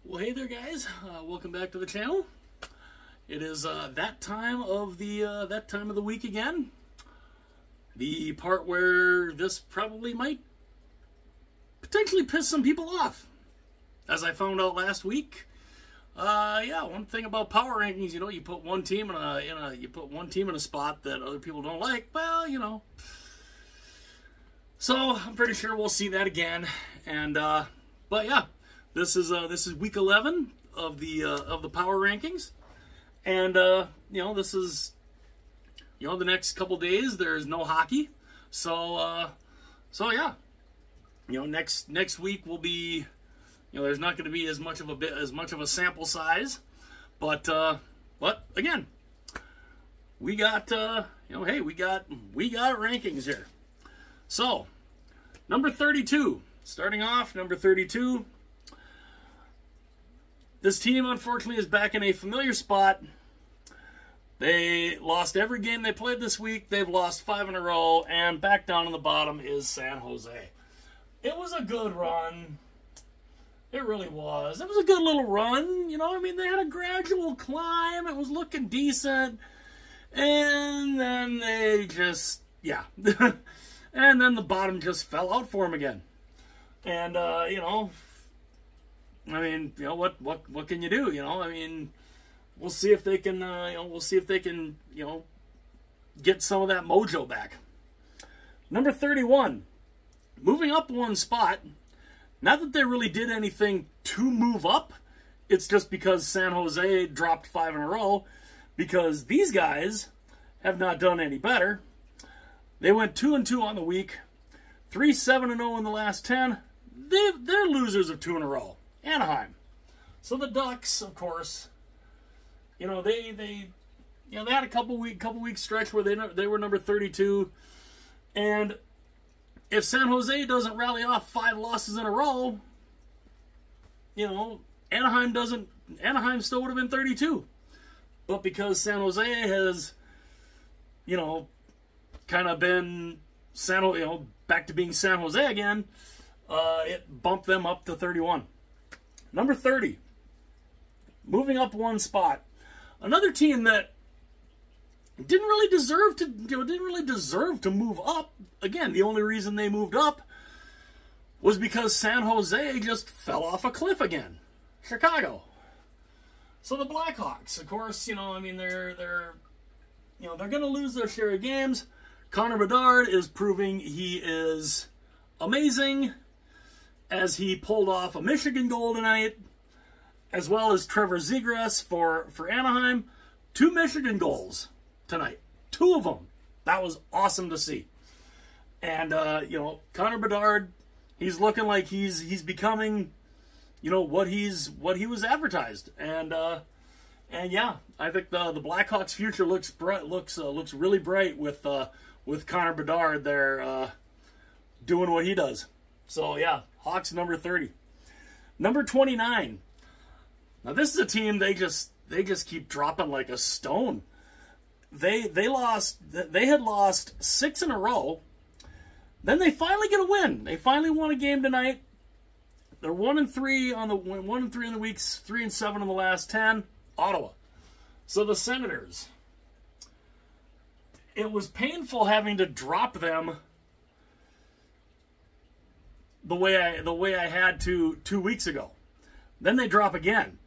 Well, hey there, guys. Welcome back to the channel. It is that time of the week again. The part where this probably might potentially piss some people off, as I found out last week. Yeah, one thing about power rankings, you know, you put one team in a spot that other people don't like. Well, you know. So I'm pretty sure we'll see that again. And but yeah. This is week 11 of the power rankings, and you know, this is, you know, the next couple days there's no hockey, so yeah, you know, next week will be, you know, there's not going to be as much of a sample size, but again, we got you know, hey, we got rankings here. So number 32, starting off, number 32. This team, unfortunately, is back in a familiar spot. They lost every game they played this week. They've lost 5 in a row, and back down on the bottom is San Jose. It was a good run. It really was. It was a good little run. You know, I mean, they had a gradual climb. It was looking decent. And then they just, yeah. And then the bottom just fell out for them again. And, you know, I mean, you know, what can you do? You know, I mean, we'll see if they can, you know, we'll see if they can, you know, get some of that mojo back. Number 31, moving up one spot. Not that they really did anything to move up. It's just because San Jose dropped 5 in a row, because these guys have not done any better. They went 2-2 on the week, 3-7-0 in the last 10. They're losers of 2 in a row. Anaheim. So the Ducks, of course, you know, they had a couple week stretch where they were number 32, and if San Jose doesn't rally off 5 losses in a row, you know, Anaheim still would have been 32, but because San Jose has, you know, kind of been back to being San Jose again, it bumped them up to 31. Number 30, moving up one spot. Another team that didn't really deserve to move up. Again, the only reason they moved up was because San Jose just fell off a cliff again. Chicago. So the Blackhawks, of course, you know, I mean, they're going to lose their share of games. Connor Bedard is proving he is amazing, as he pulled off a Michigan goal tonight, as well as Trevor Zegras for Anaheim. 2 Michigan goals tonight. 2 of them. That was awesome to see. And, you know, Connor Bedard, he's looking like he's becoming, you know, what he was advertised. And yeah, I think the Blackhawks' future looks really bright with Connor Bedard there doing what he does. So yeah, Hawks number 30. Number 29. Now this is a team they just keep dropping like a stone. They had lost 6 in a row. Then they finally get a win. They finally won a game tonight. They're 1-3 on the 1-3 in the weeks, 3-7 in the last 10. Ottawa. So the Senators. It was painful having to drop them the way I had to 2 weeks ago. Then they drop again.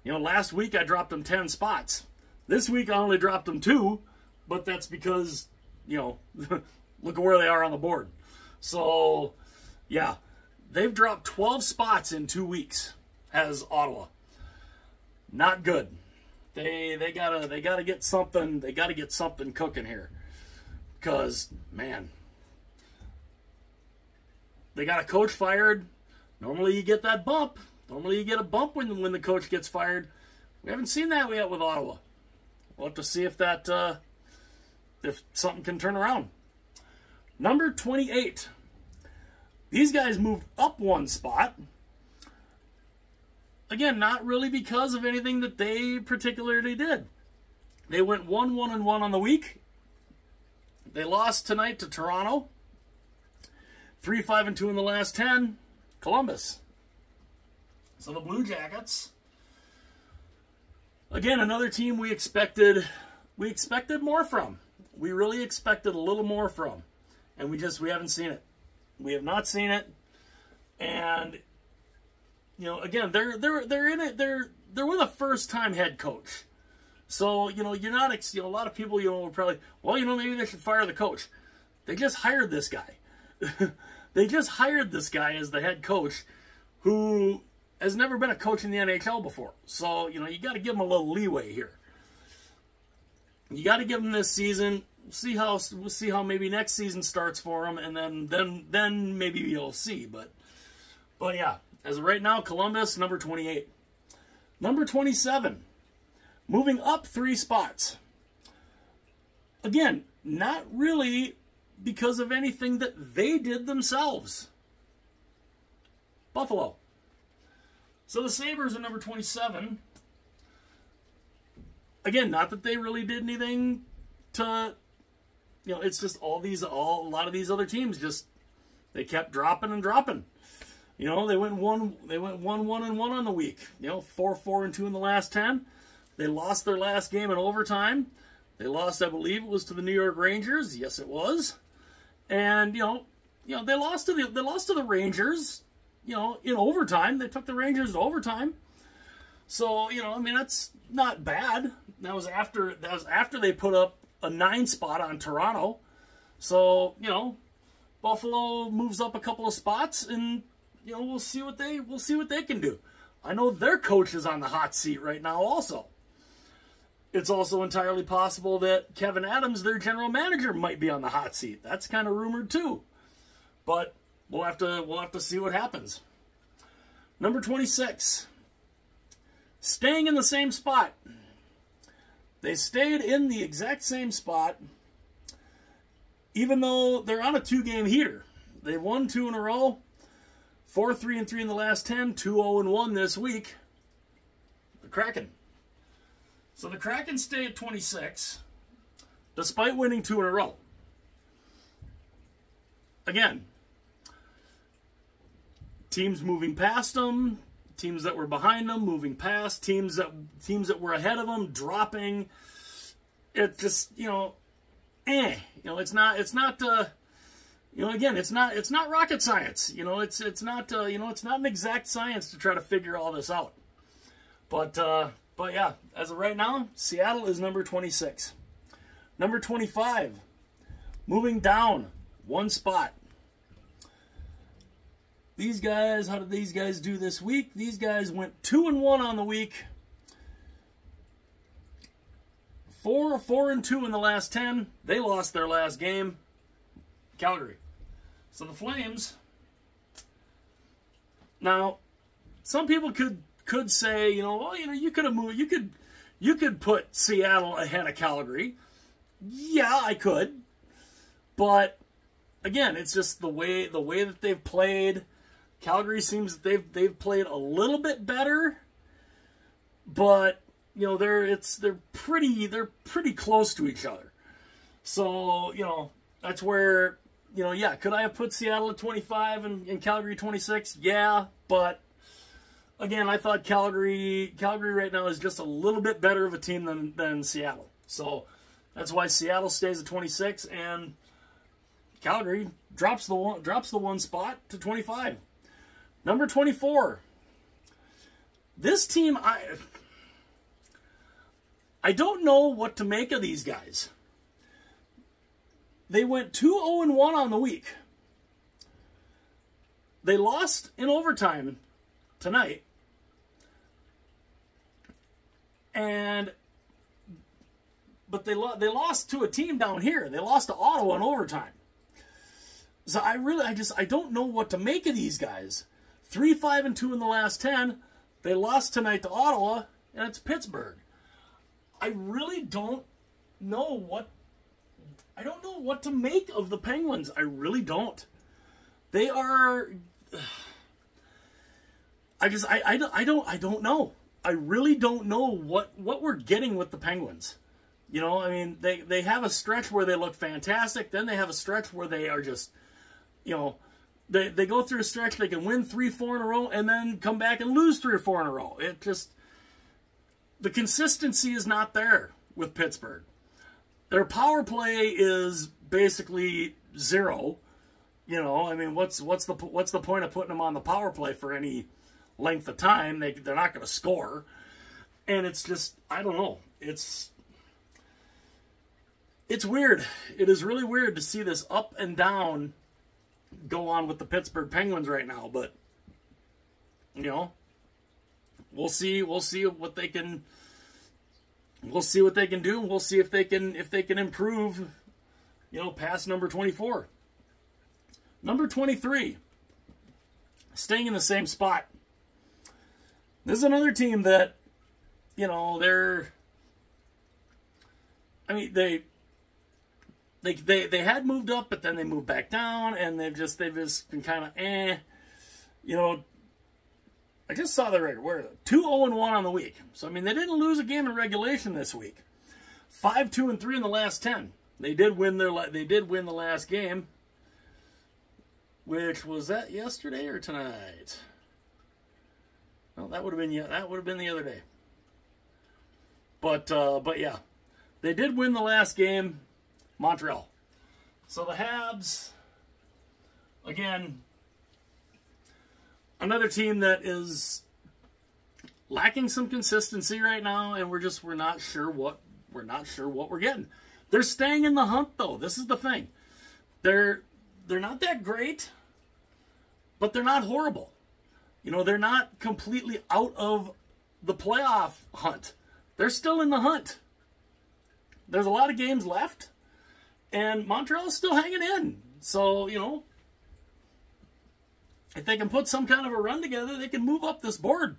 You know, last week I dropped them 10 spots. This week I only dropped them 2, but that's because, you know, look at where they are on the board. So, yeah, they've dropped 12 spots in 2 weeks as Ottawa. Not good. They gotta get something cooking here, because man, they got a coach fired. Normally you get that bump. Normally you get a bump when the coach gets fired. We haven't seen that yet with Ottawa. We'll have to see if if something can turn around. Number 28. These guys moved up one spot. Again, not really because of anything that they particularly did. They went 1-1-1 on the week. They lost tonight to Toronto. 3-5-2 in the last 10. Columbus. So the Blue Jackets, again, another team we expected more from. We really expected a little more from, and we haven't seen it. We have not seen it, and you know, again, they're in it. They're with a first-time head coach, so you know, you're not. You know, a lot of people, you know, will probably, well, you know, maybe they should fire the coach. They just hired this guy. They just hired this guy as the head coach, who has never been a coach in the NHL before. So you know, you got to give him a little leeway here. You got to give him this season. We'll see how maybe next season starts for him, and then maybe you'll see. But yeah, as of right now, Columbus, number 28. Number 27, moving up 3 spots. Again, not really because of anything that they did themselves. Buffalo. So the Sabres are number 27. Again, not that they really did anything to, you know, it's just a lot of these other teams just, they kept dropping and dropping. You know, they went 1-1-1 on the week. You know, 4-4-2 in the last 10. They lost their last game in overtime. They lost, I believe it was to the New York Rangers. Yes, it was. And you know, they lost to the Rangers, you know, in overtime. They took the Rangers to overtime. So, you know, I mean, that's not bad. That was after they put up a 9 spot on Toronto. So, you know, Buffalo moves up a couple of spots, and you know, we'll see what they can do. I know their coach is on the hot seat right now also. It's also entirely possible that Kevin Adams, their general manager, might be on the hot seat. That's kind of rumored too. But we'll have to see what happens. Number 26. Staying in the same spot. They stayed in the exact same spot, even though they're on a 2-game heater. They've won 2 in a row, 4-3-3 in the last 10, 2-0-1 this week. The Kraken. So the Kraken stay at 26, despite winning 2 in a row. Again, teams moving past them. Teams that were behind them moving past, teams that were ahead of them dropping. It just, you know, you know, it's not you know, again, it's not rocket science. You know, it's not you know, it's not an exact science to try to figure all this out. But yeah, as of right now, Seattle is number 26. Number 25, moving down 1 spot. These guys, how did these guys do this week? These guys went 2-1 on the week. 4-2 in the last 10. They lost their last game. Calgary. So the Flames. Now, some people could say, you know, well, you know, you could have moved, you could put Seattle ahead of Calgary. Yeah, I could. But again, it's just the way that they've played. Calgary seems that they've played a little bit better, but you know, they're pretty close to each other. So, you know, that's where, you know, yeah, could I have put Seattle at 25 and Calgary 26? Yeah, but again, I thought Calgary right now is just a little bit better of a team than Seattle. So that's why Seattle stays at 26 and Calgary drops the 1 spot to 25. Number 24. This team, I don't know what to make of these guys. They went 2-0-1 on the week. They lost in overtime tonight. But they lost to a team down here. They lost to Ottawa in overtime. So I don't know what to make of these guys. 3-5-2 in the last 10. They lost tonight to Ottawa, and it's Pittsburgh. I really don't know what to make of the Penguins. I really don't. They are. I don't know. I really don't know what we're getting with the Penguins. You know, I mean, they have a stretch where they look fantastic. Then they have a stretch where they are just, you know, they go through a stretch, they can win 3-4 in a row and then come back and lose 3 or 4 in a row. It just, the consistency is not there with Pittsburgh. Their power play is basically zero. You know, I mean, what's the point of putting them on the power play for any length of time? They're not going to score. And it's just, I don't know. It's weird. It is really weird to see this up and down go on with the Pittsburgh Penguins right now. But, you know, we'll see what they can. We'll see what they can do. We'll see if they can improve, you know, past number 24. Number 23, staying in the same spot. This is another team that, you know, they had moved up, but then they moved back down, and they've just been kind of you know. I just saw the record. We're 2-0-1 on the week. So I mean, they didn't lose a game in regulation this week. 5-2-3 in the last 10. They did win the last game. Which was that yesterday or tonight? Well, that would have been the other day. But yeah, they did win the last game, Montreal. So the Habs, again, another team that is lacking some consistency right now, and we're not sure what we're getting. They're staying in the hunt though. This is the thing. They're not that great, but they're not horrible. You know, they're not completely out of the playoff hunt. They're still in the hunt. There's a lot of games left, and Montreal's still hanging in. So, you know, if they can put some kind of a run together, they can move up this board.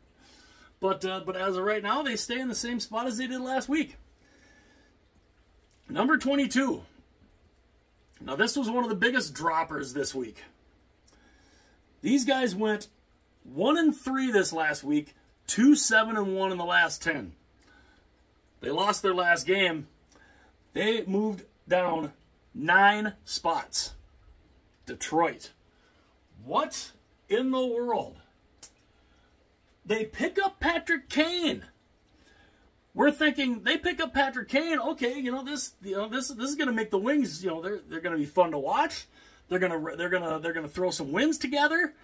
But as of right now, they stay in the same spot as they did last week. Number 22. Now, this was one of the biggest droppers this week. These guys went 1-3 this last week, 2-7-1 in the last 10. They lost their last game. They moved down 9 spots. Detroit. What in the world? They pick up Patrick Kane. We're thinking they pick up Patrick Kane. Okay, this is going to make the Wings. They're going to be fun to watch. They're gonna throw some wins together,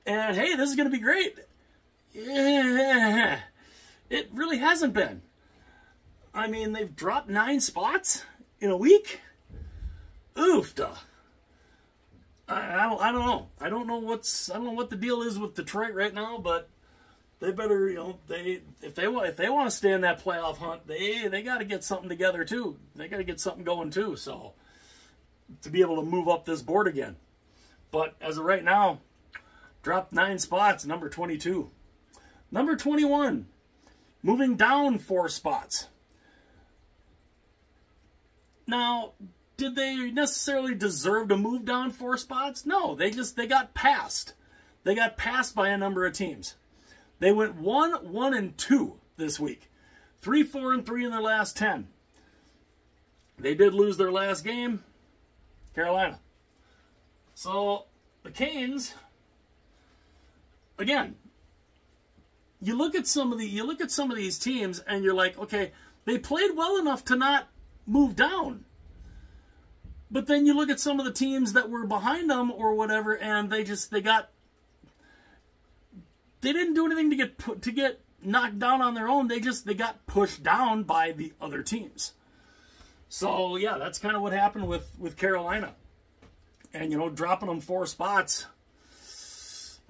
and hey, this is going to be great. Yeah, it really hasn't been. I mean, they've dropped 9 spots in a week. Oof, duh. I don't know. I don't know what the deal is with Detroit right now, but they better, if they want to stay in that playoff hunt, they got to get something together too. They got to get something going too. So to be able to move up this board again. But as of right now, dropped 9 spots, number 22. Number 21, moving down 4 spots. Now, did they necessarily deserve to move down 4 spots? No, they got passed. They got passed by a number of teams. They went 1-1-2 this week. 3-4-3 in their last 10. They did lose their last game, Carolina. So the Canes, again, you look at some of these teams and you're like, okay, they played well enough to not move down. But then you look at some of the teams that were behind them or whatever, and they didn't do anything to get knocked down on their own. They got pushed down by the other teams. So yeah, that's kind of what happened with Carolina, and dropping them 4 spots.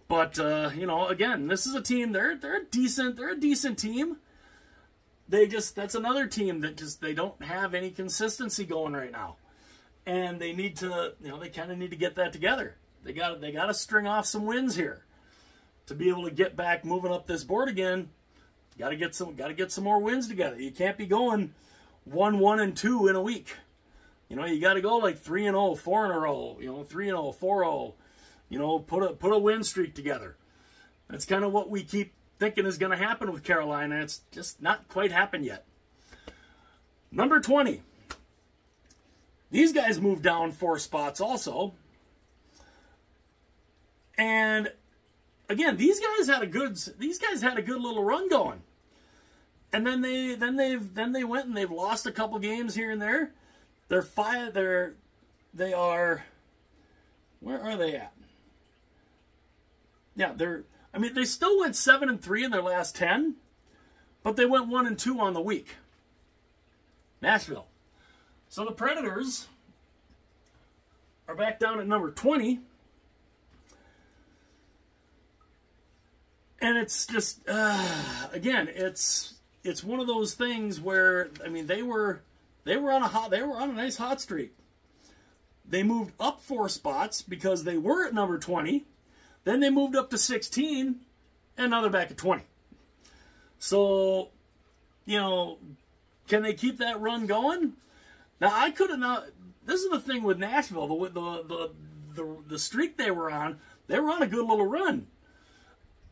But again, this is a team. They're a decent team. That's another team that they don't have any consistency going right now, and they need to they kind of need to get that together. They got to string off some wins here to be able to get back moving up this board again. Got to get some more wins together. You can't be going 1-1-2 in a week. You got to go like 3-0, 4 in a row. 3-0, 4-0. Put a win streak together. That's kind of what we keep thinking is going to happen with Carolina. It's just not quite happened yet. Number 20. These guys moved down 4 spots also. And again, these guys had a good little run going. And then they went and they've lost a couple games here and there. They are, where are they at? Yeah, they still went 7-3 in their last 10, but they went 1-2 on the week. Nashville. So the Predators are back down at number 20. And it's just, again, it's one of those things where, I mean, they were on a nice hot streak. They moved up 4 spots because they were at number 20. Then they moved up to 16, and now they're back at 20. So, can they keep that run going? Now, I could have not. This is the thing with Nashville, the streak they were on a good little run.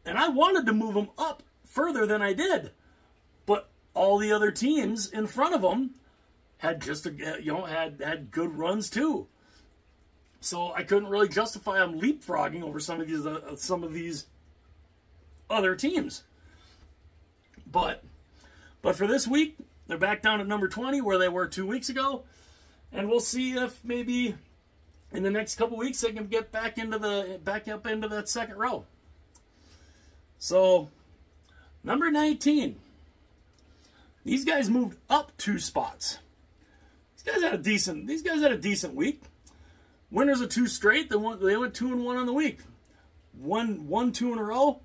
And I wanted to move them up further than I did. But all the other teams in front of them had had good runs too. So I couldn't really justify them leapfrogging over some of these other teams. But for this week, they're back down at number 20 where they were 2 weeks ago, and we'll see if maybe in the next couple weeks they can get back up into that second row. So number 19. These guys moved up 2 spots. These guys had a decent week. Winners of 2 straight. They went 2-1 on the week. Won 2 in a row.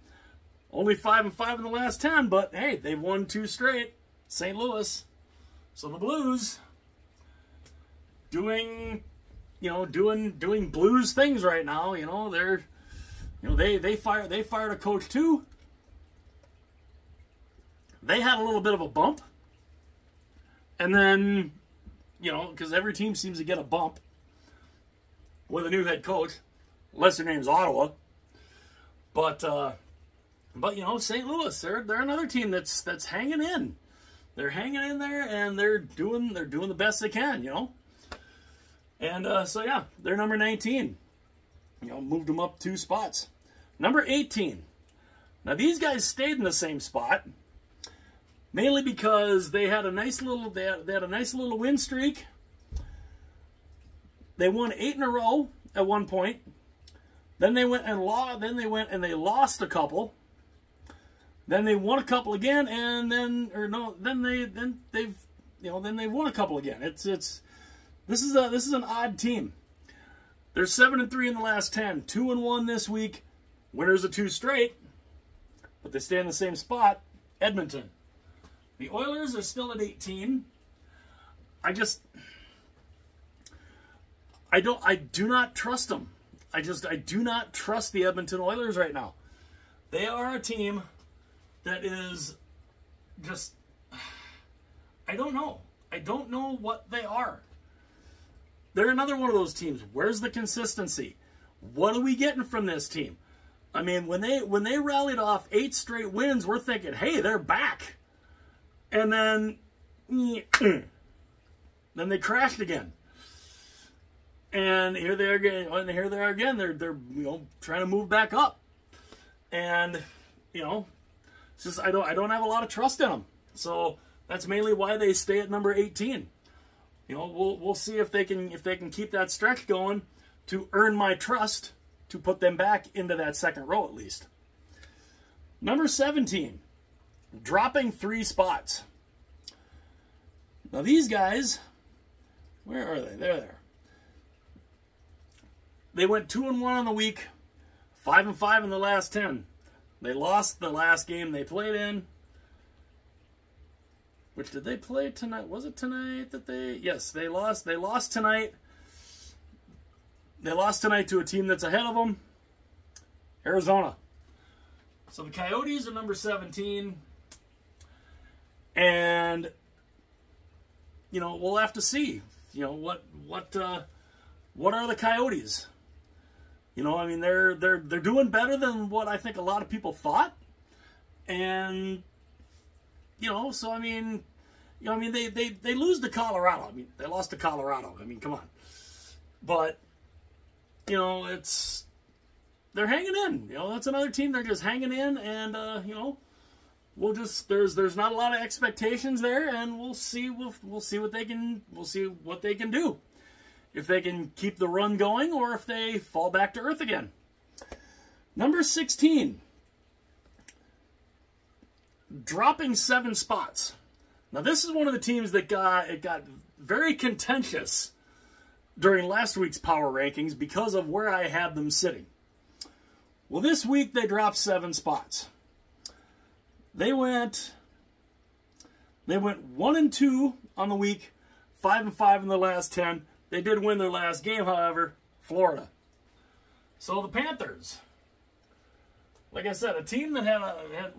Only 5-5 in the last 10, but hey, they've won 2 straight. St. Louis. So the Blues doing Blues things right now. They fired a coach too. They had a little bit of a bump. And then, because every team seems to get a bump with a new head coach, unless their name's Ottawa. But St. Louis, they're another team that's hanging in. They're hanging in there, and they're doing the best they can, And so yeah, they're number 19. Moved them up 2 spots. Number 18. Now these guys stayed in the same spot, mainly because they had a nice little win streak. They won 8 in a row at one point. Then they went and lost a couple. Then they won a couple again, and then they've won a couple again. This is an odd team. They're 7-3 in the last 10, 2-1 this week. Winners of 2 straight, but they stay in the same spot. Edmonton. The Oilers are still at 18. I do not trust them. I do not trust the Edmonton Oilers right now. They are a team that is just, I don't know. I don't know what they are. They're another one of those teams. Where's the consistency? What are we getting from this team? I mean, when they rallied off 8 straight wins, we're thinking, hey, they're back. And then they crashed again. And here they are again. They're trying to move back up. And it's just I don't have a lot of trust in them. So that's mainly why they stay at number 18. We'll see if they can keep that stretch going to earn my trust to put them back into that second row at least. Number 17, dropping 3 spots. Now these guys, where are they? They're there. They went 2-1 on the week, 5-5 in the last 10. They lost the last game they played in. Which, did they play tonight? Was it tonight that they... Yes, they lost. They lost tonight. They lost tonight to a team that's ahead of them. Arizona. So the Coyotes are number 17. And, we'll have to see. What are the Coyotes? I mean, they're doing better than what I think a lot of people thought. And... so I mean, they lose to Colorado. I mean, they lost to Colorado. I mean, come on. But, they're hanging in. You know, that's another team. They're just hanging in, and you know, we'll just there's not a lot of expectations there, and we'll see what they can do. If they can keep the run going, or if they fall back to earth again. Number 16, dropping 7 spots. Now this is one of the teams that got very contentious during last week's power rankings because of where I had them sitting. Well, this week they dropped 7 spots. They went 1-2 on the week, 5-5 in the last 10. They did win their last game, however, Florida. So the Panthers, like I said, a team that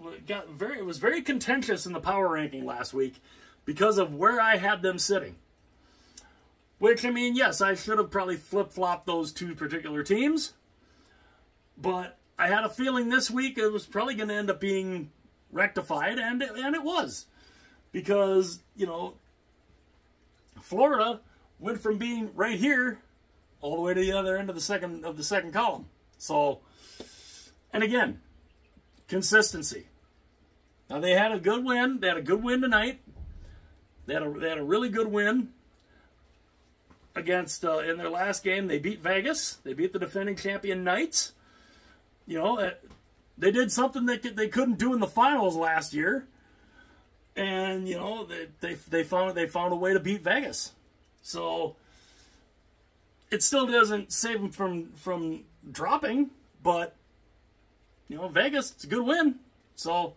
was very contentious in the power ranking last week because of where I had them sitting. Which, I mean, yes, I should have probably flip-flopped those 2 particular teams. But I had a feeling this week it was probably going to end up being rectified, and it was. Because, you know, Florida went from being right here all the way to the other end of the second column. So, and again, consistency. Now, they had a good win. They had a good win tonight. They had a really good win against, in their last game, they beat Vegas. They beat the defending champion Knights. You know, they did something that they couldn't do in the finals last year. And, you know, they found a way to beat Vegas. So, it still doesn't save them from dropping, but, you know, Vegas, it's a good win. So,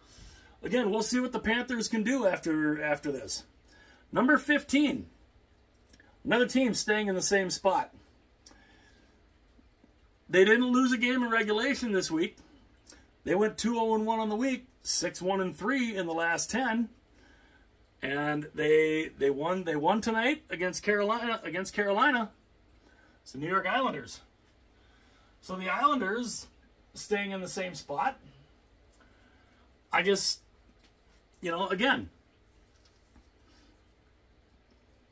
again, we'll see what the Panthers can do after this. Number 15. Another team staying in the same spot. They didn't lose a game in regulation this week. They went 2-0-1 on the week, 6-1-3 in the last 10. And they won tonight against Carolina. It's the New York Islanders. So the Islanders staying in the same spot. I just, you know, again,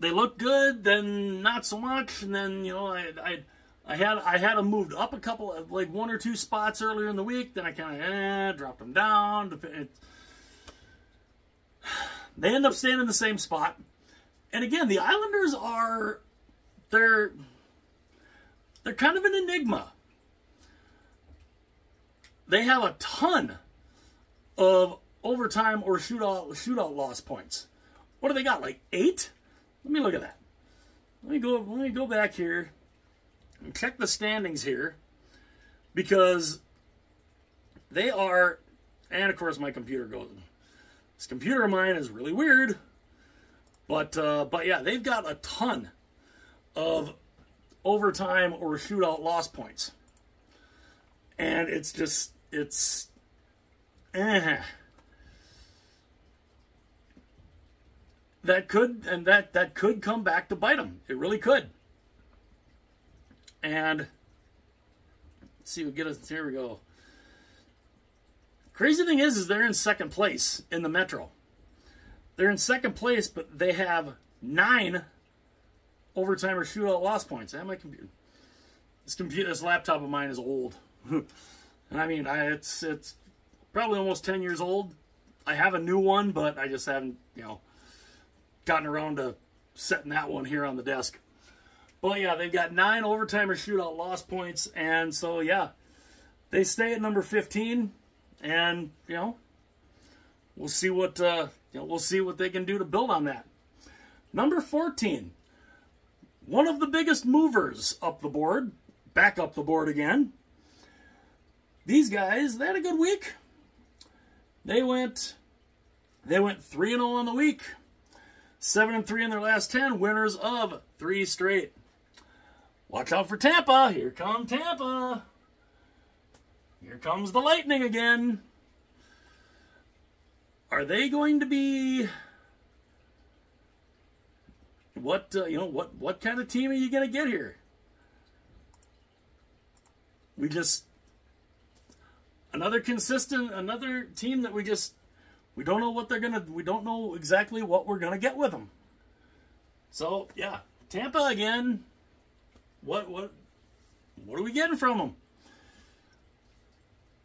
they look good, then not so much, and then, you know, I had them moved up a couple of, like, 1 or 2 spots earlier in the week. Then I kind of dropped them down. They end up staying in the same spot. And again, the Islanders they're kind of an enigma. They have a ton of overtime or shootout loss points. What do they got? Like 8? Let me look at that. Let me go back here and check the standings here, because they are, and of course my computer goes. This computer of mine is really weird, but yeah, they've got a ton of overtime or shootout loss points, and it's that could come back to bite them. It really could. And let's see, here we go. Crazy thing is they're in second place in the Metro. They're in second place, but they have 9 overtime or shootout loss points. And my computer, this laptop of mine is old. And I mean, it's probably almost 10 years old. I have a new one, but I just haven't, you know, gotten around to setting that one here on the desk. But yeah, they've got 9 overtime or shootout loss points, and so yeah, they stay at number 15, and you know, we'll see what they can do to build on that. Number 14, one of the biggest movers up the board, back up the board again. These guys, they had a good week. They went 3-0 on the week. 7-3 in their last 10, winners of 3 straight. Watch out for Tampa. Here comes Tampa. Here comes the Lightning again. Are they going to be what kind of team are you going to get here? Another team that we don't know what we don't know exactly what we're gonna get with them. So yeah, Tampa again. What are we getting from them?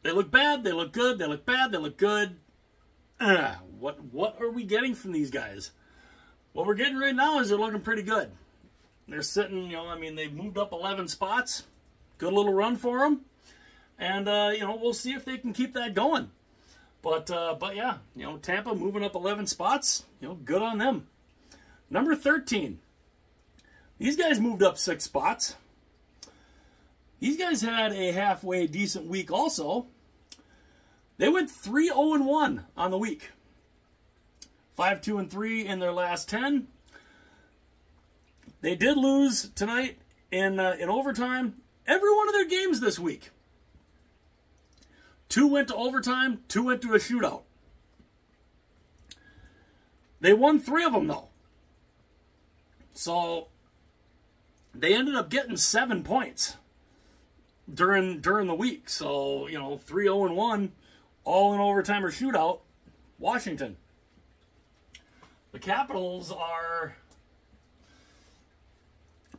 They look bad, they look good, they look bad, they look good. What are we getting from these guys? What we're getting right now is they're looking pretty good. They're sitting, you know, I mean, they've moved up 11 spots. Good little run for them. And, you know, we'll see if they can keep that going. But yeah, you know, Tampa moving up 11 spots, you know, good on them. Number 13. These guys moved up 6 spots. These guys had a halfway decent week also. They went 3-0-1 on the week. 5-2-3 in their last 10. They did lose tonight in overtime. Every one of their games this week. 2 went to overtime, 2 went to a shootout. They won 3 of them, though. So, they ended up getting 7 points during the week. So, you know, 3-0-1, all in overtime or shootout, Washington. The Capitals are...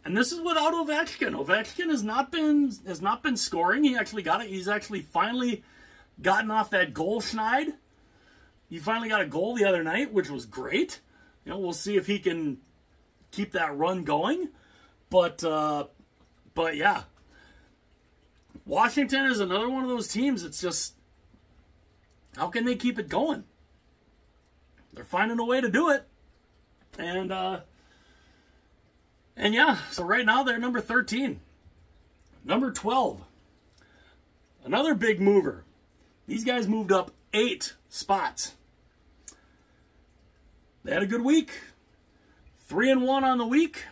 And this is without Ovechkin. Ovechkin has not been scoring. He actually got it. He's actually finally gotten off that goal schneid. He finally got a goal the other night, which was great. You know, we'll see if he can keep that run going. But yeah. Washington is another one of those teams. It's just, how can they keep it going? They're finding a way to do it. And yeah, so right now they're number 13. Number 12. Another big mover. These guys moved up 8 spots. They had a good week. 3-1 on the week.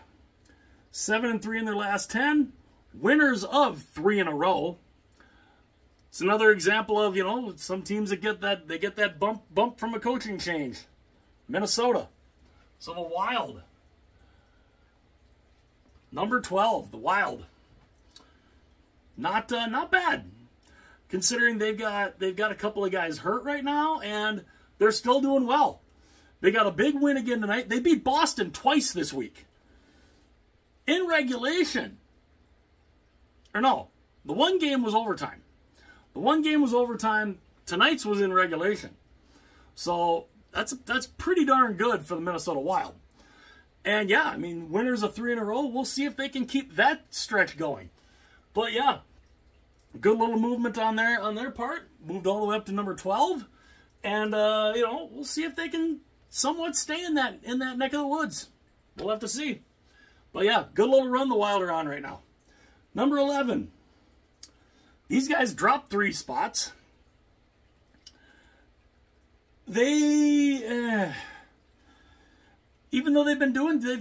7-3 in their last 10. Winners of 3 in a row. It's another example of, you know, some teams that get that bump from a coaching change. Minnesota. So the Wild. Number 12, the Wild. Not bad, considering they've got a couple of guys hurt right now, and they're still doing well. They got a big win again tonight. They beat Boston twice this week. In regulation. Or no, the one game was overtime. The one game was overtime. Tonight's was in regulation. So that's pretty darn good for the Minnesota Wild. And yeah, I mean, winners of 3 in a row. We'll see if they can keep that stretch going. But yeah, good little movement on their part. Moved all the way up to number 12. And you know, we'll see if they can somewhat stay in that neck of the woods. We'll have to see. But yeah, good little run the Wild are on right now. Number 11. These guys dropped 3 spots. They even though they've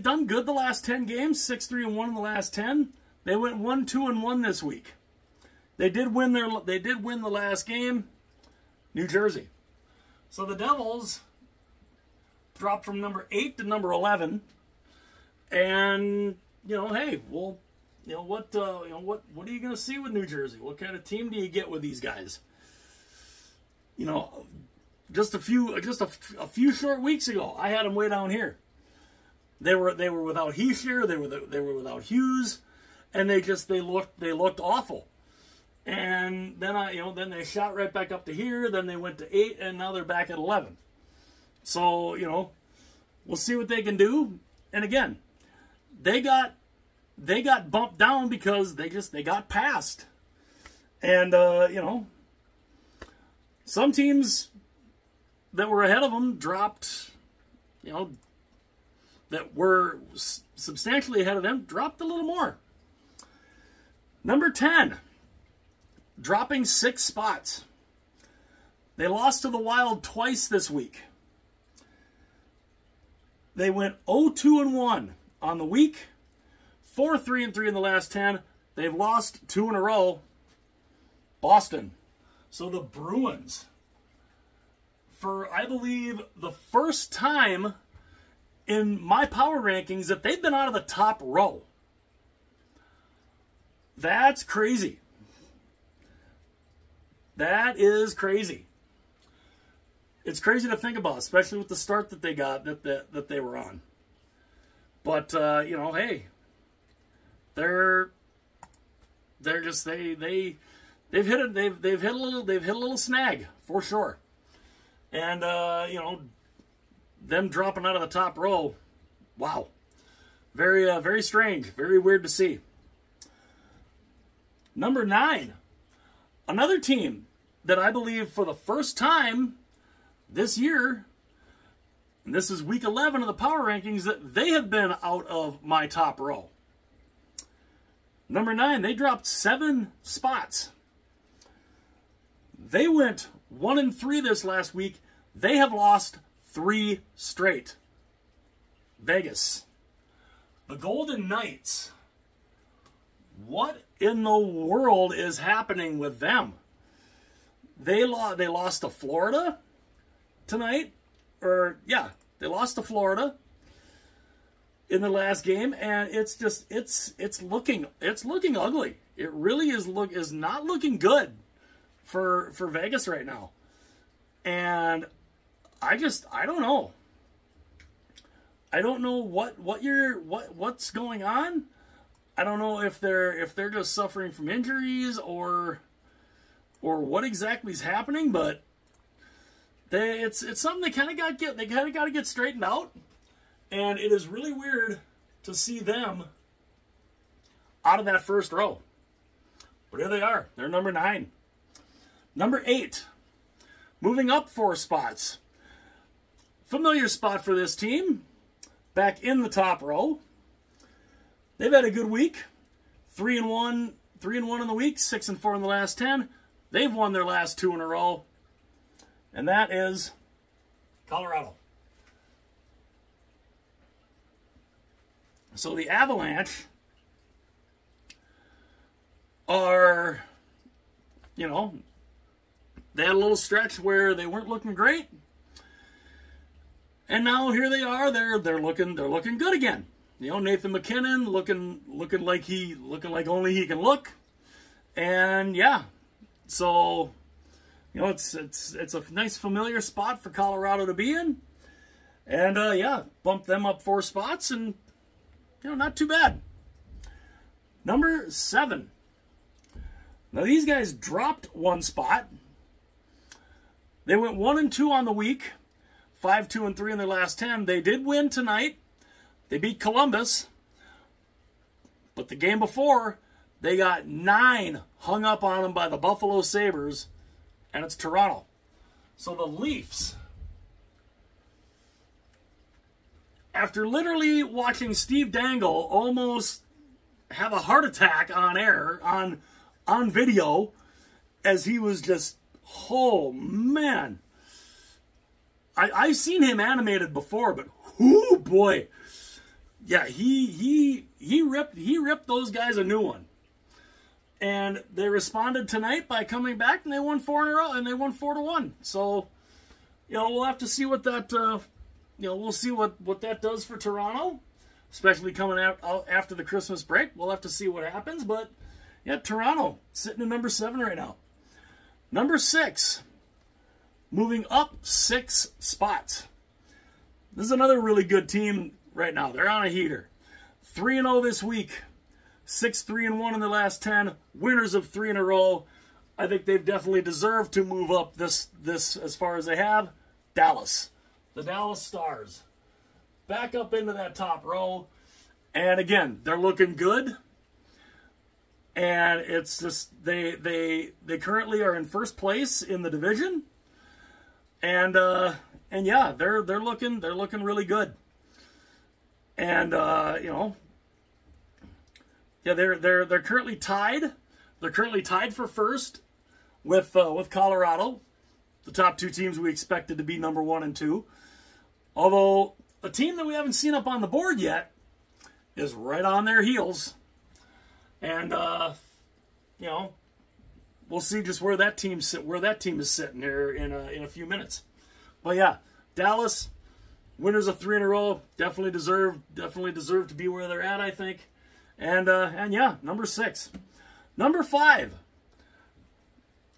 done good the last 10 games, 6-3-1 in the last 10. They went 1-2-1 this week. They did win the last game, New Jersey. So the Devils dropped from number 8 to number 11. And you know, hey, well, you know what are you going to see with New Jersey? What kind of team do you get with these guys? You know, just a few short weeks ago, I had them way down here. They were without Heischer, they were without Hughes, and they looked awful. And then then they shot right back up to here. Then they went to 8, and now they're back at 11. So you know, we'll see what they can do. And again, they got bumped down because they got passed. And you know, some teams that were ahead of them dropped, you know, that were substantially ahead of them dropped a little more. Number 10, dropping 6 spots. They lost to the Wild twice this week. They went 0-2-1 on the week, 4-3-3 in the last 10. They've lost 2 in a row. Boston. So the Bruins, for I believe the first time in my power rankings, that they've been out of the top row. That's crazy. That is crazy. It's crazy to think about, especially with the start that they got, that they were on. But you know, hey, they're just they they've hit a little snag for sure. And you know, them dropping out of the top row, wow, very strange, very weird to see. Number 9, another team that I believe for the first time this year, and this is week 11 of the Power Rankings, that they have been out of my top row. Number 9, they dropped 7 spots. They went 1-3 this last week. They have lost 3 straight. Vegas. The Golden Knights. What in the world is happening with them? They lost to Florida tonight. Or, yeah, they lost to Florida in the last game, and it's just it's looking ugly. It really is not looking good for Vegas right now. And I don't know. I don't know what's going on. I don't know if they're just suffering from injuries or what exactly is happening, but it's something they kind of got to get straightened out. And it is really weird to see them out of that first row. But here they are. They're number 9. Number 8. Moving up 4 spots. Familiar spot for this team. Back in the top row. They've had a good week. 3-1 in the week. 6-4 in the last 10. They've won their last 2 in a row. And that is Colorado. So the Avalanche are, you know, they had a little stretch where they weren't looking great. And now here they are. They're looking good again. You know, Nathan McKinnon looking like only he can look. And yeah. So, you know, it's a nice familiar spot for Colorado to be in. And yeah, bump them up 4 spots, and you know, not too bad. Number 7. Now these guys dropped 1 spot. They went 1-2 on the week, 5-2-3 in their last 10. They did win tonight. They beat Columbus. But the game before, they got 9 hung up on them by the Buffalo Sabres, and it's Toronto. So the Leafs, after literally watching Steve Dangle almost have a heart attack on air, on video, as he was just, oh man. I've seen him animated before, but oh boy. Yeah, he ripped those guys a new one. And they responded tonight by coming back, and they won 4 in a row, and they won 4-1. So, you know, we'll have to see what that we'll see what that does for Toronto, especially coming out after the Christmas break. We'll have to see what happens, but yeah, Toronto sitting at number 7 right now. Number 6, moving up 6 spots. This is another really good team right now. They're on a heater. 3-0 this week. 6-3-1 in the last 10. Winners of 3 in a row. I think they've definitely deserved to move up this as far as they have. Dallas. The Dallas Stars. Back up into that top row. And again, they're looking good. And it's just they currently are in first place in the division. And yeah, they're looking really good. And you know, yeah, they're currently tied. They're currently tied for first with Colorado, the top 2 teams we expected to be number 1 and 2. Although a team that we haven't seen up on the board yet is right on their heels. And you know, we'll see just where that team is sitting here in a few minutes. But yeah, Dallas, winners of 3 in a row, definitely deserve to be where they're at, I think. And yeah, number 6. Number 5.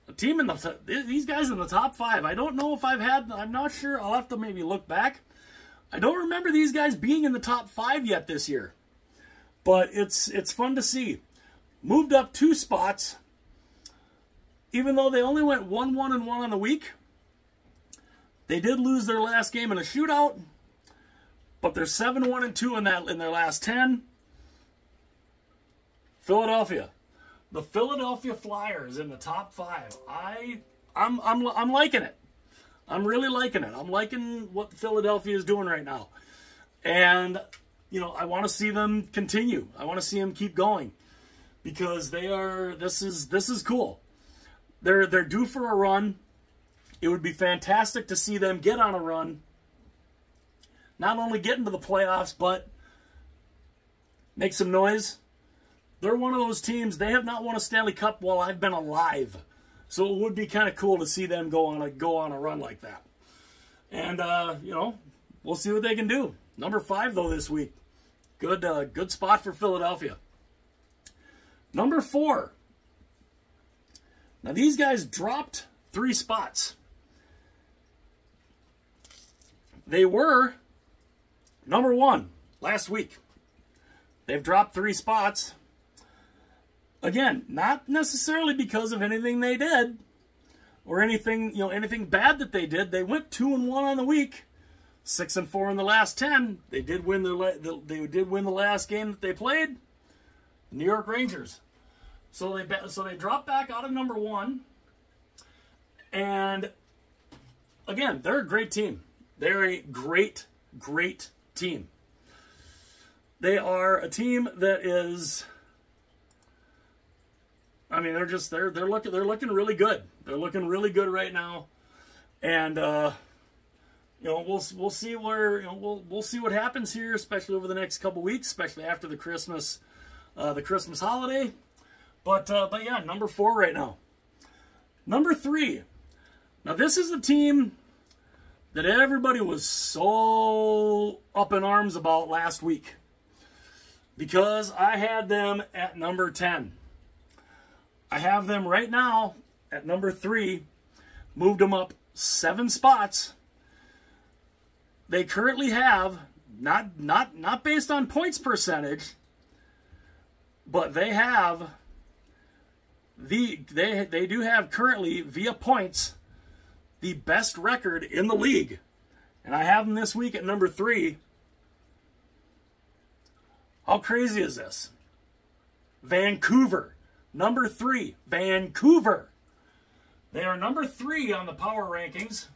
A team in these guys in the top 5. I don't know if I'm not sure. I'll have to maybe look back. I don't remember these guys being in the top 5 yet this year. But it's fun to see. Moved up 2 spots. even though they only went 1-1-1 on the week, they did lose their last game in a shootout, but they're 7-1-2 in their last 10. Philadelphia. The Philadelphia Flyers in the top 5. I'm liking it. I'm really liking it. I'm liking what Philadelphia is doing right now. And, you know, I want to see them continue. I want to see them keep going. Because this is cool. They're due for a run. It would be fantastic to see them get on a run. Not only get into the playoffs, but make some noise. They're one of those teams, they have not won a Stanley Cup while I've been alive. So it would be kind of cool to see them go on a run like that. And, you know, we'll see what they can do. Number 5, though, this week. Good spot for Philadelphia. Number 4. Now, these guys dropped 3 spots. They were number 1 last week. They've dropped 3 spots. Again, not necessarily because of anything they did or anything, you know, anything bad that they did. They went 2-1 on the week, 6-4 in the last 10. They did win the last game that they played. New York Rangers. So they dropped back out of number 1. And again, they're a great team. They're a great team. They are a team that is, I mean, they're looking really good. They're looking really good right now. And you know, we'll see where, you know, we'll see what happens here, especially over the next couple weeks, especially after the Christmas holiday. But yeah, number 4 right now. Number 3. Now this is a team that everybody was so up in arms about last week, because I had them at number 10. I have them right now at number 3, moved them up 7 spots. They currently have, not based on points percentage, but they have they do have currently via points the best record in the league. And I have them this week at number 3. How crazy is this? Vancouver. Number 3. Vancouver. They are number 3 on the power rankings.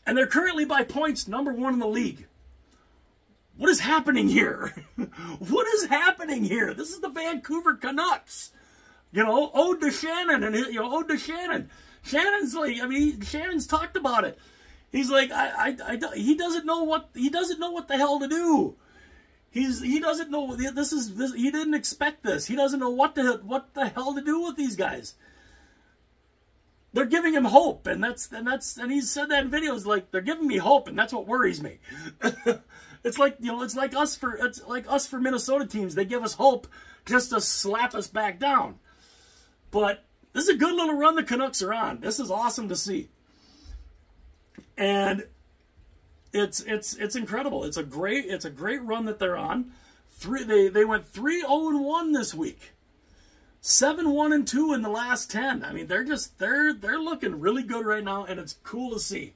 And they're currently by points number 1 in the league. What is happening here? What is happening here? This is the Vancouver Canucks. You know, ode to Shannon, and you know, ode to Shannon. Shannon's like, I mean, Shannon's talked about it. He's like, he doesn't know what the hell to do. He doesn't know this. He didn't expect this. He doesn't know what the hell to do with these guys. They're giving him hope, and he's said that in videos, like, they're giving me hope, and that's what worries me. It's like, you know, it's like us for Minnesota teams. They give us hope just to slap us back down. But this is a good little run the Canucks are on. This is awesome to see. And it's incredible. It's a great run that they're on. They went 3-0-1 this week. 7-1-2 in the last 10. I mean, they're looking really good right now, and it's cool to see.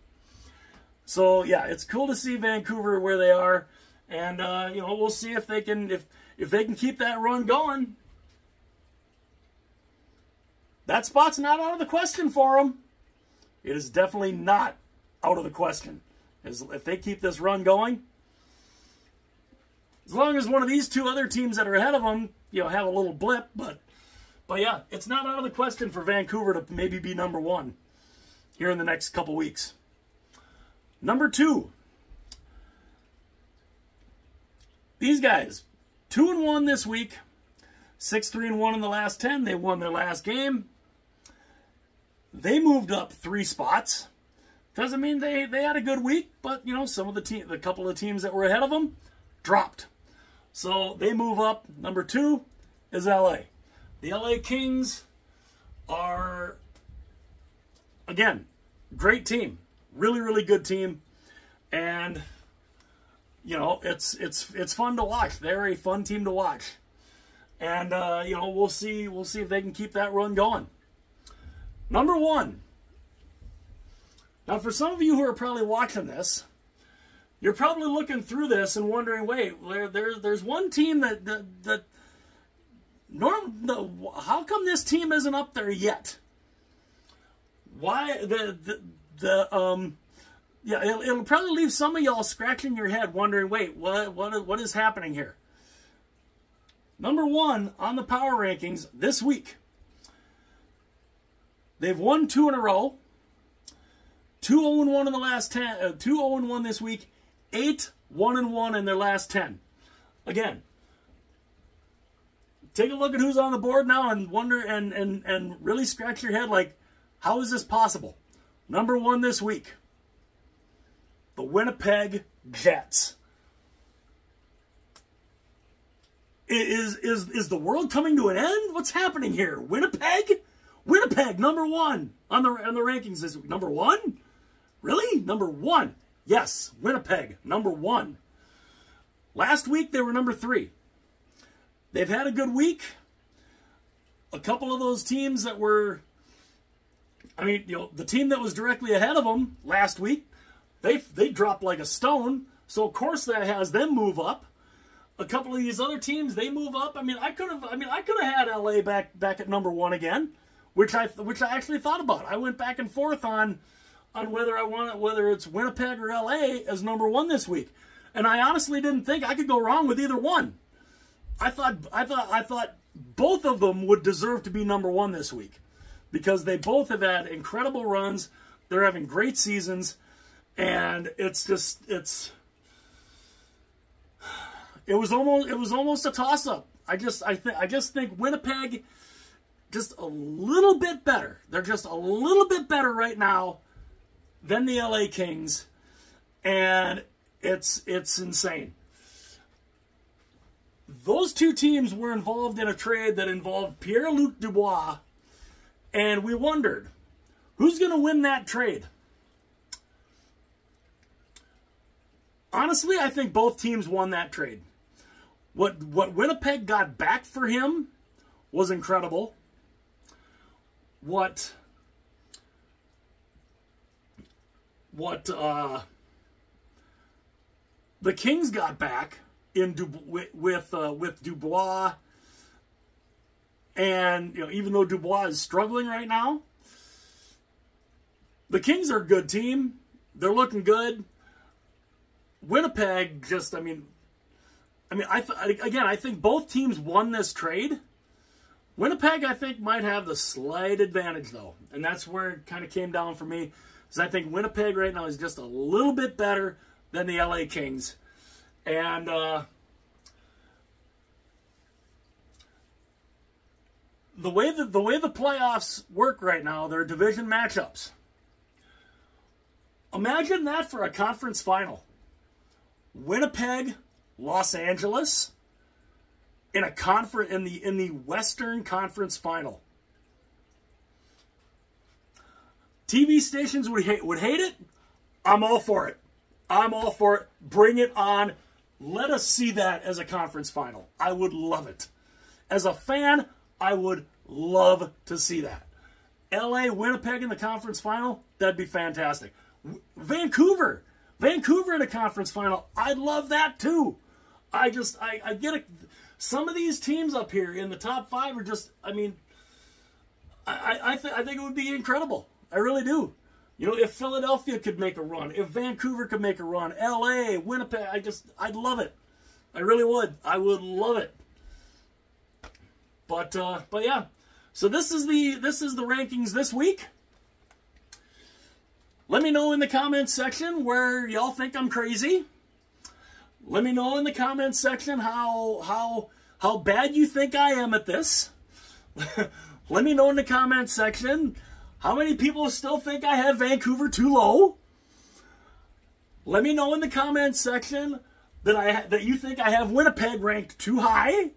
So yeah, it's cool to see Vancouver where they are, and you know, we'll see if they can keep that run going. That spot's not out of the question for them. It is definitely not out of the question. If they keep this run going, as long as one of these 2 other teams that are ahead of them, you know, have a little blip, but yeah, it's not out of the question for Vancouver to maybe be number 1 here in the next couple weeks. Number 2. These guys, 2-1 this week, 6-3-1 in the last 10. They won their last game. They moved up 3 spots. Doesn't mean they had a good week, but you know, some of the couple of teams that were ahead of them dropped. So they move up. Number 2 is LA. The LA Kings are, again, great team. Really, really good team. And you know, it's fun to watch. They're a fun team to watch. And you know, we'll see if they can keep that run going. Number one. Now, for some of you who are probably watching this, you're probably looking through this and wondering, wait, there's one team how come this team isn't up there yet? Why yeah, it'll probably leave some of y'all scratching your head, wondering, wait, what is happening here? Number one on the power rankings this week. They've won 2 in a row. 2-0-1 in the last 10. 2-0-1 this week. 8-1-1 in their last 10. Again, take a look at who's on the board now and wonder and really scratch your head like, how is this possible? Number one this week. The Winnipeg Jets. Is the world coming to an end? What's happening here? Winnipeg? Winnipeg, number one on the rankings this week. Number one? Really? Number one. Yes, Winnipeg, number one. Last week, they were number 3. They've had a good week. A couple of those teams that were, I mean, you know, the team that was directly ahead of them last week, they dropped like a stone. So, of course, that has them move up. A couple of these other teams, they move up. I mean, I could have had LA back at number 1 again, which I actually thought about. I went back and forth on whether it's Winnipeg or LA as number 1 this week, and I honestly didn't think I could go wrong with either one. I thought both of them would deserve to be number 1 this week because they both have had incredible runs. They're having great seasons, and it was almost a toss-up. I just think Winnipeg just a little bit better. They're just a little bit better right now than the LA Kings, and it's insane. Those two teams were involved in a trade that involved Pierre-Luc Dubois, and we wondered, who's going to win that trade? Honestly, I think both teams won that trade. What Winnipeg got back for him was incredible. What the Kings got back in with Dubois, and you know, even though Dubois is struggling right now, the Kings are a good team. They're looking good. Winnipeg just, I think both teams won this trade. Winnipeg, I think, might have the slight advantage, though. And that's where it kind of came down for me. Because I think Winnipeg right now is just a little bit better than the LA Kings. And the way the playoffs work right now, they're division matchups. Imagine that for a conference final. Winnipeg, Los Angeles, in the Western Conference Final. TV stations would hate it. I'm all for it. I'm all for it. Bring it on. Let us see that as a conference final. I would love it. As a fan, I would love to see that. LA, Winnipeg in the conference final, that'd be fantastic. Vancouver in a conference final, I'd love that too. I get it. Some of these teams up here in the top 5 are just, I think it would be incredible. I really do. You know, if Philadelphia could make a run, if Vancouver could make a run, LA, Winnipeg, I'd love it. I really would. I would love it. But yeah. So this is the rankings this week. Let me know in the comments section where y'all think I'm crazy. Let me know in the comments section how bad you think I am at this. Let me know in the comments section how many people still think I have Vancouver too low. Let me know in the comments section that you think I have Winnipeg ranked too high.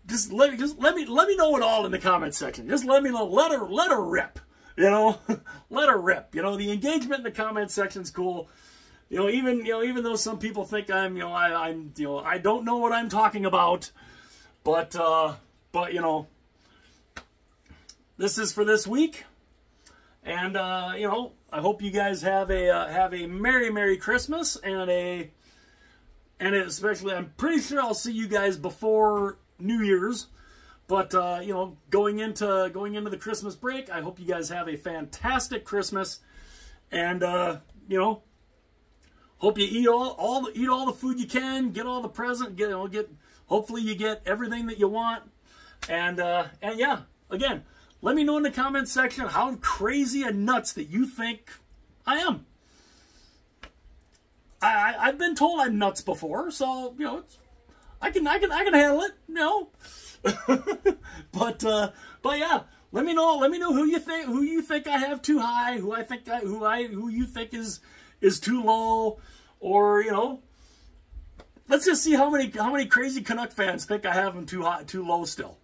Just let me know it all in the comments section. Just let me know. Let her rip. You know, let her rip. You know, the engagement in the comments section is cool. You know, even though some people think I don't know what I'm talking about, but you know, this is for this week. And, you know, I hope you guys have a Merry Christmas and especially, I'm pretty sure I'll see you guys before New Year's. But, you know, going into the Christmas break, I hope you guys have a fantastic Christmas. And, you know, hope you eat all the food you can, get all the present, hopefully you get everything that you want. And yeah, again, let me know in the comments section how crazy and nuts that you think I am. I've been told I'm nuts before, so, you know, I can handle it, you know. but yeah, let me know who you think I have too high, who you think is too low, or, you know, let's just see how many crazy Canuck fans think I have them too high, too low still.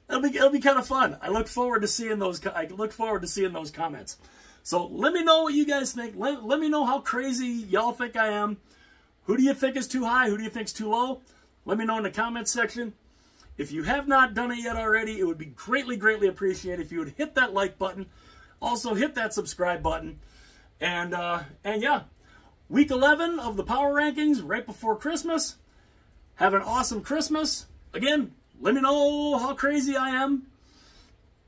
It'll be kind of fun. I look forward to seeing those comments. So let me know what you guys think. Let me know how crazy y'all think I am. Who do you think is too high? Who do you think is too low? Let me know in the comments section. If you have not done it yet already, it would be greatly appreciated if you would hit that like button. Also hit that subscribe button. And yeah, week 11 of the Power Rankings right before Christmas. Have an awesome Christmas. Again, let me know how crazy I am.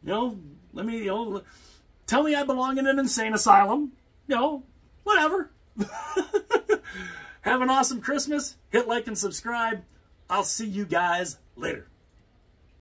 You know, tell me I belong in an insane asylum. You know, whatever. Have an awesome Christmas. Hit like and subscribe. I'll see you guys later.